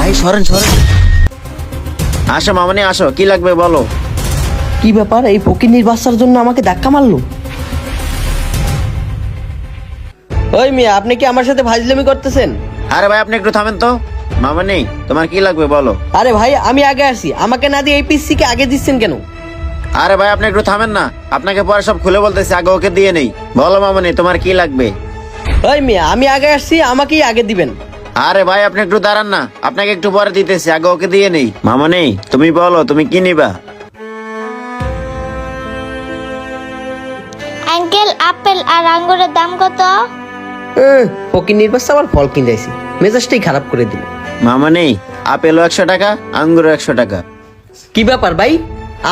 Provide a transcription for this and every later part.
ভাই সরেন সরেন। আসো মামনি আসো, কি লাগবে বলো। কি ব্যাপার, এই ফকিন্নির বাচ্চার জন্য আমাকে ধাক্কা মারলো? ওই মিয়া, আপনি কি আমার সাথে ফাজলামি করতেছেন? আরে ভাই আপনি একটু থামেন তো। মামনি তোমার কি লাগবে বলো। আরে ভাই, আমি আগে আসি, আমাকে না দিয়ে এই পিসি কে আগে দিচ্ছেন কেন? আরে ভাই আপনি একটু থামেন না, আপনাকে পরে সব খুলে বলতেছি, আগে ওকে দিয়ে নেই। বলো মামনি তোমার কি লাগবে। ওই মিয়া, আমি আগে আসছি, আমাকেই আগে দিবেন। আরে ভাই আপনি একটু দাঁড়ান না, আপনাকে একটু পরে দিতেছি, আগে ওকে দিয়ে নেই। মামনি তুমি বলো তুমি কি নিবা। আঙ্কেল, আপেল আর আঙ্গুরের দাম কত? ফকিন্নির বাচ্চা আবার ফল কিনতেছি, মেজাজটাই খারাপ করে দিল। মামনি আপেলও 100 টাকা, আঙ্গুরও 100 টাকা। কি ব্যাপার ভাই,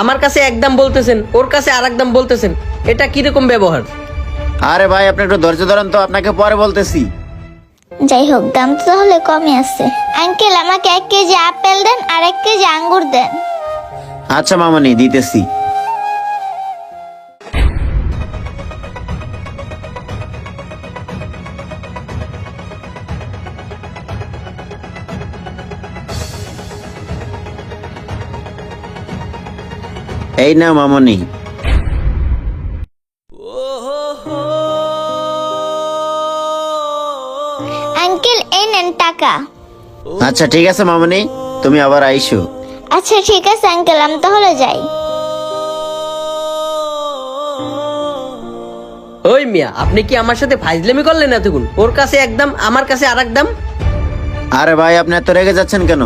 আমার কাছে একদম বলতেছেন, ওর কাছে আর একদম বলতেছেন, এটা কিরকম ব্যবহার? আরে ভাই আপনি একটু ধৈর্য ধরেন তো, আপনাকে পরে বলতেছি। যাই হোক, দাম তো তাহলে কমই আছে। আঙ্কেল, আমাকে 1 কেজি আপেল দেন আর 1 কেজি আঙ্গুর দেন। আচ্ছা মামনি দিতেছি। এই না মামনি। আঙ্কেল, এই নেন টাকা। আচ্ছা ঠিক আছে মামনি, তুমি আবার আইসো। আচ্ছা ঠিক আছে আঙ্কেল, আমি তাহলে যাই। ওই মিয়া, আপনি কি আমার সাথে ফাজলামি করলেন এতক্ষণ? ওর কাছে একদম, আমার কাছে আর একদম। আরে ভাই আপনি এত রেগে যাচ্ছেন কেন।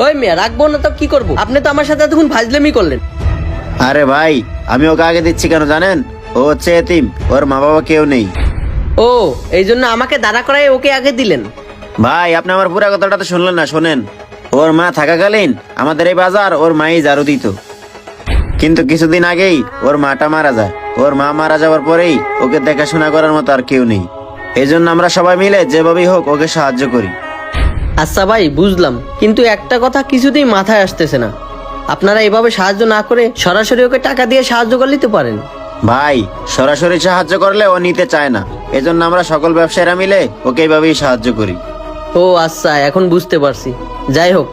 ওই মিয়া, রাখবো না তো কি করব? আপনি তো আমার সাথে এতক্ষণ ফাজলামি করলেন। আরে ভাই আমি ওকে আগে দিচ্ছি কেন জানেন, ও হচ্ছে এতিম, ওর মা বাবা কেউ নেই। ও, এই জন্য আমাকে দাঁড়া করায় ওকে আগে দিলেন? ভাই আপনি আমার পুরো কথাটা তো শুনলেন না, শোনেন। ওর মা থাকাকালীন আমাদের এই বাজার ওর মাই ঝাড়ু দিত, কিন্তু কিছুদিন আগেই ওর মাটা মারা যায়। ওর মা মারা যাওয়ার পরেই ওকে দেখাশোনা করার মতো আর কেউ নেই। এই জন্য আমরা সবাই মিলে যেভাবেই হোক ওকে সাহায্য করি। আচ্ছা ভাই, বুঝলাম, কিন্তু একটা কথা কিছুতেই মাথায় আসতেছে না। আপনারা এভাবে সাহায্য না করে সরাসরি ওকে টাকা দিয়ে সাহায্য করে নিতে পারেন। ভাই সরাসরি সাহায্য করলে ও নিতে চায় না, এজন্য আমরা সকল ব্যবসায়ীরা মিলে ওকে এইভাবেই সাহায্য করি। ও আচ্ছা, এখন বুঝতে পারছি। যাই হোক,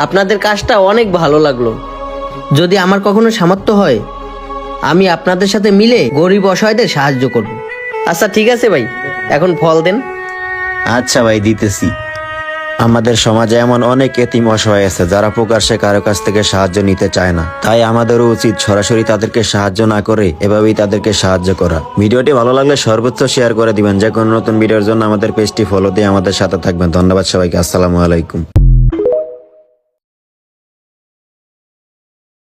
আপনাদের কাজটা অনেক ভালো লাগলো। যদি আমার কখনো সামর্থ্য হয়, আমি আপনাদের সাথে মিলে গরিব অসহায়দের সাহায্য করব। আচ্ছা ঠিক আছে ভাই, এখন ফল দেন। আচ্ছা ভাই দিতেছি। আমাদের সমাজে এমন অনেক এতিম অসহায় আছে যারা প্রকাশ্যে কারো কাছ থেকে সাহায্য নিতে চায় না, তাই আমাদেরও উচিত সরাসরি তাদেরকে সাহায্য না করে এভাবেই তাদেরকে সাহায্য করা। ভিডিওটি ভালো লাগলে সর্বোচ্চ শেয়ার করে দিবেন। যে কোনো নতুন ভিডিওর জন্য আমাদের পেজটি ফলো দিয়ে আমাদের সাথে থাকবেন। ধন্যবাদ সবাইকে, আসসালামু আলাইকুম।